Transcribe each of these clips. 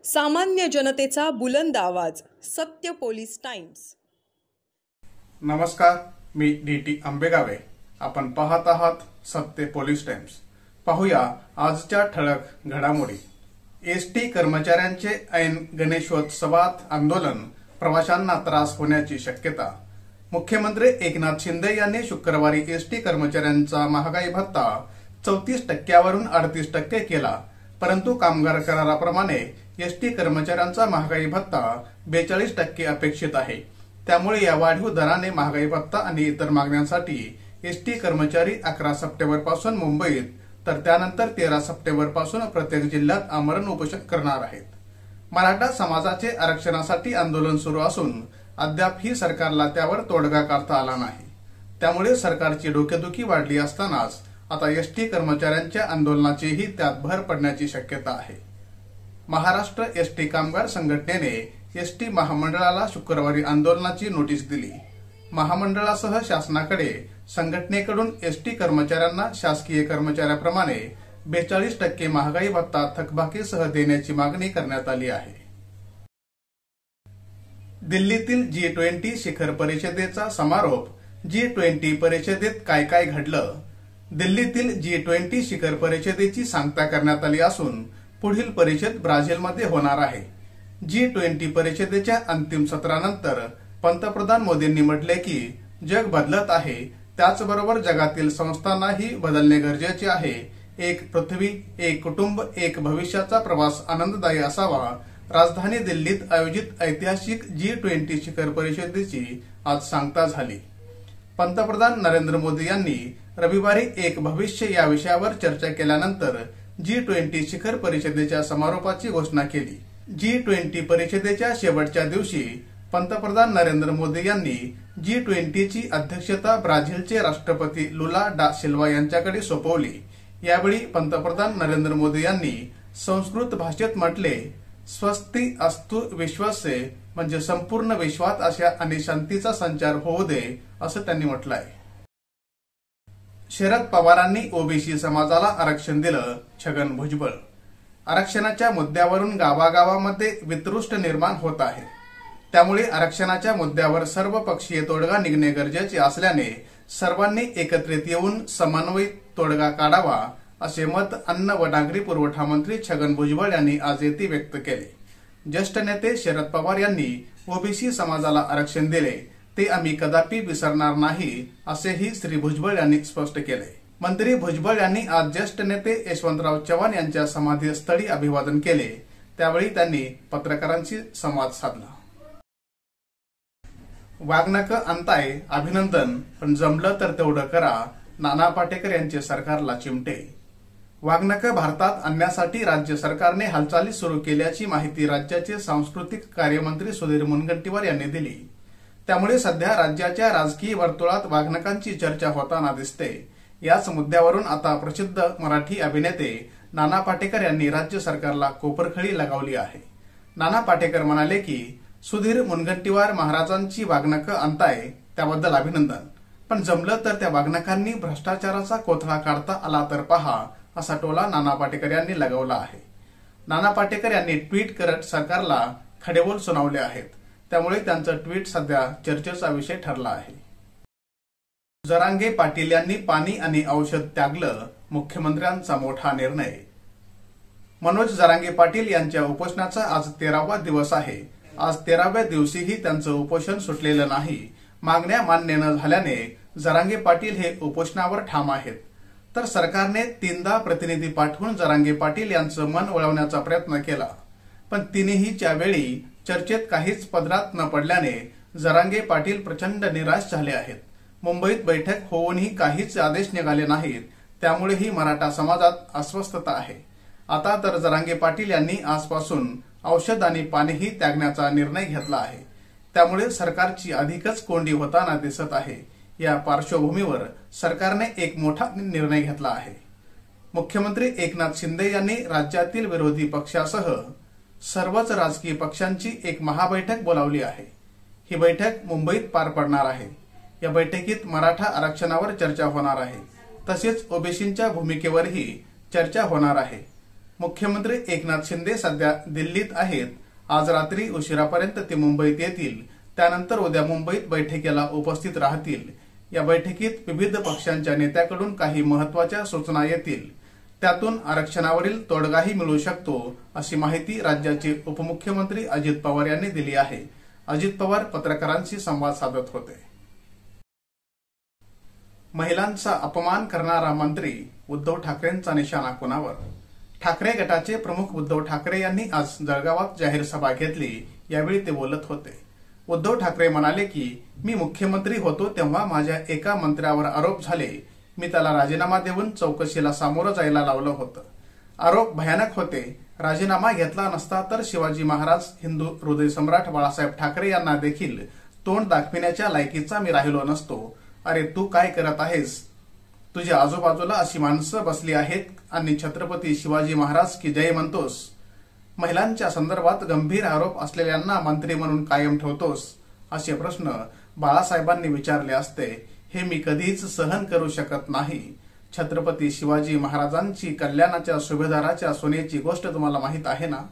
सामान्य जनतेचा बुलंद आवाज. सत्य पोलीस टाइम्स. नमस्कार, मी डी.टी. आंबेगावे. आपण पाहत आहात सत्य पोलीस टाइम्स. पाहूया आजच्या ठळक घडामोडी. एसटी कर्मचाऱ्यांचे ऐन गणेशोत्सवात आंदोलन, प्रवाशांना त्रास होण्याची शक्यता. मुख्यमंत्री एकनाथ शिंदे यांनी शुक्रवारी एसटी कर्मचाऱ्यांचा महागाई भत्ता 34% वरून 38% केला. परंतु कामगार कराराप्रमाणे एसटी कर्मचाऱ्यांचा महागाई भत्ता 42% अपेक्षित आहे. त्यामुळे या वाढीव दराने महागाई भत्ता आणि इतर मागण्यांसाठी एसटी कर्मचारी 11 सप्टेंबर पासून मुंबईत तर त्यानंतर 13 सप्टेंबर पासून प्रत्येक जिल्ह्यात आमरण उपोषण करणार आहेत. मराठा समाजाचे आरक्षणासाठी आंदोलन सुरू असून अद्याप ही सरकारला त्यावर तोडगा काढता आला नाही. त्यामुळे सरकारची डोकेदुखी वाढली असतानाच आता एसटी कर्मचाऱ्यांच्या आंदोलनाचीही त्यात भर पडण्याची शक्यता आहे. महाराष्ट्र एसटी कामगार संघटनेने एसटी महामंडळाला शुक्रवारी आंदोलनाची नोटीस दिली. महामंडळासह शासनाकडे संघटनेकडून एसटी कर्मचाऱ्यांना शासकीय कर्मचाऱ्याप्रमाणे 42% महागाई भत्ता थकबाकीसह देण्याची मागणी करण्यात आली आहे. दिल्लीतील G20 शिखर परिषदेचा समारोप. G20 परिषदेत काय काय घडलं? दिल्लीतील G20 शिखर परिषदेची सांगता करण्यात आली असून पुढील परिषद ब्राझीलमध्ये होणार आहे. G20 परिषदेच्या अंतिम सत्रानंतर पंतप्रधान मोदींनी म्हटले की जग बदलत आहे, त्याचबरोबर जगातील संस्थांनाही बदलणे गरजेचे आहे. एक पृथ्वी, एक कुटुंब, एक भविष्याचा प्रवास आनंददायी असावा. राजधानी दिल्लीत आयोजित ऐतिहासिक G20 शिखर परिषदेची आज सांगता झाली. पंतप्रधान नरेंद्र मोदी यांनी रविवारी एक भविष्य या विषयावर चर्चा केल्यानंतर G20 शिखर परिषदेच्या समारोपाची घोषणा केली. G20 परिषदेच्या शेवटच्या दिवशी पंतप्रधान नरेंद्र मोदी यांनी G20 ची अध्यक्षता ब्राझीलचे राष्ट्रपती लुला डा सिल्वा यांच्याकडे सोपवली. यावेळी पंतप्रधान नरेंद्र मोदी यांनी संस्कृत भाषेत म्हटले, स्वस्ति अस्तु विश्वसे, म्हणजे संपूर्ण विश्वात अशा आणि शांतीचा संचार होऊ दे, असं त्यांनी म्हटलंय. शरद पवारांनी ओबीसी समाजाला आरक्षण दिलं. छगन भुजबळ. आरक्षणाच्या मुद्द्यावरून गावागावामध्ये वितृष्ट निर्माण होत आहे. त्यामुळे आरक्षणाच्या मुद्द्यावर सर्वपक्षीय तोडगा निघणे गरजेचे असल्याने सर्वांनी एकत्रित येऊन समन्वयित तोडगा काढावा, असे मत अन्न व नागरी पुरवठा मंत्री छगन भुजबळ यांनी आज येथे व्यक्त केले. ज्येष्ठ नेते शरद पवार यांनी ओबीसी समाजाला आरक्षण दिले, ते आम्ही कदापि विसरणार नाही, असेही श्री भुजबळ यांनी स्पष्ट केले. मंत्री भुजबळ यांनी आज ज्येष्ठ नेते यशवंतराव चव्हाण यांच्या समाधीस्थळी अभिवादन केले. त्यावेळी त्यांनी पत्रकारांशी संवाद साधला. वाघनकं आणताय, अभिनंदन, पण जमलं तर तेवढं करा. नाना पाटेकर यांचे सरकारला चिमटे. वाघनकं भारतात आणण्यासाठी राज्य सरकारने हालचाली सुरू केल्याची माहिती राज्याचे सांस्कृतिक कार्यमंत्री सुधीर मुनगंटीवार यांनी दिली. त्यामुळे सध्या राज्याच्या राजकीय वर्तुळात वाघनकांची चर्चा होताना दिसते. याच मुद्द्यावरून आता प्रसिद्ध मराठी अभिनेते नाना पाटेकर यांनी राज्य सरकारला कोपरखळी लगावली आहे. नाना पाटेकर म्हणाले की सुधीर मुनगंटीवार महाराजांची वाघनकं आणताय, त्याबद्दल अभिनंदन, पण जमलं तर त्या वाघनकांनी भ्रष्टाचाराचा कोथळा काढता आला तर पहा, असा टोला नाना पाटेकर यांनी लगावला आहे. नाना पाटेकर यांनी ट्विट करत सरकारला खडेबोल सुनावले आहेत. त्यामुळे त्यांचं ट्विट सध्या चर्चेचा विषय ठरला आहे. जरांगे पाटील यांनी पाणी आणि औषध त्यागलं, मुख्यमंत्र्यांचा मोठा निर्णय. मनोज जरांगे पाटील यांच्या उपोषणाचा आज 13वा दिवस आहे. आज 13व्या दिवशीही त्यांचं उपोषण सुटलेलं नाही. मागण्या मान्य न झाल्याने जरांगे पाटील हे उपोषणावर ठाम आहेत. तर सरकारने 3दा प्रतिनिधी पाठवून जरांगे पाटील यांचं मन वळवण्याचा प्रयत्न केला, पण तिन्हीच्या वेळी चर्चेत काहीच पदरात न पडल्याने जरांगे पाटील प्रचंड निराश झाले आहेत. मुंबईत बैठक होऊनही काहीच आदेश निघाले नाहीत. त्यामुळेही मराठा समाजात अस्वस्थता आहे. आता तर जरांगे पाटील यांनी आजपासून औषध आणि पाणीही त्यागण्याचा निर्णय घेतला आहे. त्यामुळे सरकारची अधिकच कोंडी होताना दिसत आहे. या पार्श्वभूमीवर सरकारने एक मोठा निर्णय घेतला आहे. मुख्यमंत्री एकनाथ शिंदे यांनी राज्यातील विरोधी पक्षासह सर्वच राजकीय पक्षांची एक महाबैठक बोलावली आहे. ही बैठक मुंबईत पार पडणार आहे. या बैठकीत मराठा आरक्षणावर चर्चा होणार आहे. तसेच ओबीसींच्या भूमिकेवरही चर्चा होणार आहे. मुख्यमंत्री एकनाथ शिंदे सध्या दिल्लीत आहेत. आज रात्री उशिरापर्यंत ते मुंबईत येतील. त्यानंतर उद्या मुंबईत बैठकीला उपस्थित राहतील. या बैठकीत विविध पक्षांच्या नेत्याकडून काही महत्वाच्या सूचना येतील. त्यातून आरक्षणावरील तोडगाही मिळू शकतो, अशी माहिती राज्याचे उपमुख्यमंत्री अजित पवार यांनी दिली आहे. अजित पवार पत्रकारांशी संवाद साधत होते. महिलांचा अपमान करणारा मंत्री, उद्धव ठाकरेंचा निशाणा कुणावर? ठाकरे गटाचे प्रमुख उद्धव ठाकरे यांनी आज जळगावात जाहीर सभा घेतली. यावेळी ते बोलत होते. उद्धव ठाकरे म्हणाले की मी मुख्यमंत्री होतो तेव्हा माझ्या एका मंत्र्यावर आरोप झाले. मी त्याला राजीनामा देऊन चौकशीला सामोरं जायला लावलं होतं. आरोप भयानक होते. राजीनामा घेतला नसता तर शिवाजी महाराज, हिंदू हृदय सम्राट बाळासाहेब ठाकरे यांना देखील तोंड दाखविण्याच्या लायकीचा मी राहिलो नसतो. अरे तू काय करत आहेस? तुझ्या आजूबाजूला अशी माणसं बसली आहेत आणि छत्रपती शिवाजी महाराज की जय म्हणतोस. महिलांच्या संदर्भात गंभीर आरोप असलेल्यांना मंत्री म्हणून कायम ठेवतोस, असे प्रश्न बाळासाहेबांनी विचारले असते. हे मी कधीच सहन करू शकत नाही. छत्रपती शिवाजी महाराजांची कल्याणाच्या सुभेदाराच्या सोन्याची गोष्ट तुम्हाला माहित आहे ना?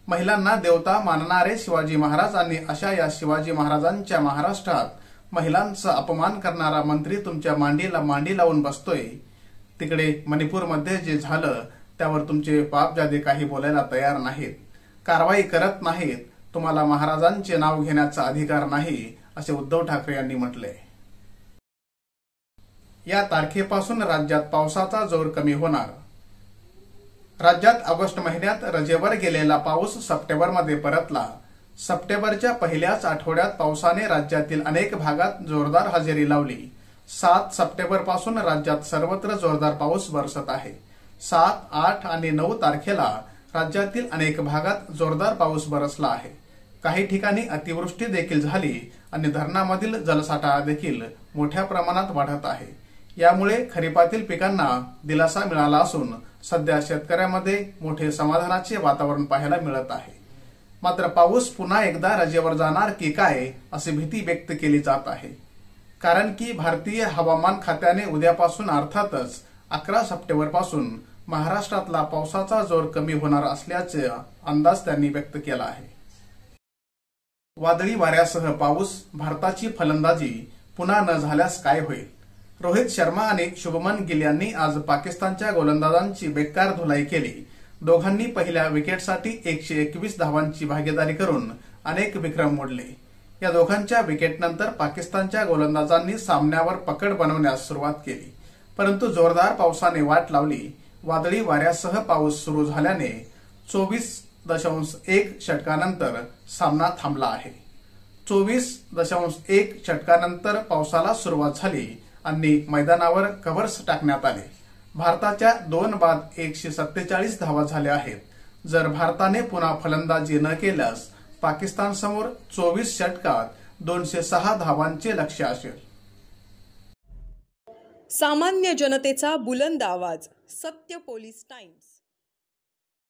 महिलांना देवता मानणारे शिवाजी महाराज आणि अशा या शिवाजी महाराजांच्या महाराष्ट्रात महिलांचा अपमान करणारा मंत्री तुमच्या मांडीला मांडी लावून बसतोय. तिकडे मणिपूरमध्ये जे झालं त्यावर तुमचे बापजादे काही बोलायला तयार नाहीत, कारवाई करत नाहीत. तुम्हाला महाराजांचे नाव घेण्याचा अधिकार नाही, असे उद्धव ठाकरे यांनी म्हटले. या तारखेपासून राज्यात पावसाचा जोर कमी होणार. राज्यात ऑगस्ट महिन्यात रजेवर गेलेला पाऊस सप्टेंबरमध्ये परतला. सप्टेंबरच्या पहिल्याच आठवड्यात पावसाने राज्यातील अनेक भागात जोरदार हजेरी लावली. 7 सप्टेंबरपासून राज्यात सर्वत्र जोरदार पाऊस बरसत आहे. 7, 8 आणि 9 तारखेला राज्यातील अनेक भागात जोरदार पाऊस बरसला आहे. काही ठिकाणी अतिवृष्टी देखील झाली आणि धरणामधील जलसाठा देखील मोठ्या प्रमाणात वाढत आहे. यामुळे खरीपातील पिकांना दिलासा मिळाला असून सध्या शेतकऱ्यांमध्ये मोठे समाधानाचे वातावरण पाहायला मिळत आहे. मात्र पाऊस पुन्हा एकदा रजेवर जाणार की काय, अशी भीती व्यक्त केली जात आहे. कारण की भारतीय हवामान खात्याने उद्यापासून अर्थातच 11 सप्टेंबरपासून महाराष्ट्रातला पावसाचा जोर कमी होणार असल्याचा अंदाज त्यांनी व्यक्त केला आहे. वादळी वाऱ्यासह पाऊस, भारताची फलंदाजी पुन्हा न झाल्यास काय होईल? रोहित शर्मा आणि शुभमन गिल यांनी आज पाकिस्तानच्या गोलंदाजांची बेकार धुलाई केली. दोघांनी पहिल्या विकेटसाठी 121 धावांची भागीदारी करून अनेक विक्रम मोडले. या दोघांच्या विकेटनंतर पाकिस्तानच्या गोलंदाजांनी सामन्यावर पकड बनवण्यास सुरुवात केली, परंतु जोरदार पावसाने वाट लावली. वादळी वाऱ्यासह पाऊस सुरू झाल्याने 24.1 षटकानंतर सामना थांबला आहे. 24.1 षटकानंतर पावसाला सुरुवात झाली आणि मैदानावर कव्हर्स टाकण्यात आले. भारताच्या 2 बाद 147 धावा झाल्या आहेत. जर भारताने पुन्हा फलंदाजी न केल्यास पाकिस्तानसमोर 24 षटकात 206 धावांचे लक्ष्य असेल. सामान्य जनतेचा बुलंद आवाज, सत्य पोलीस टाइम्स.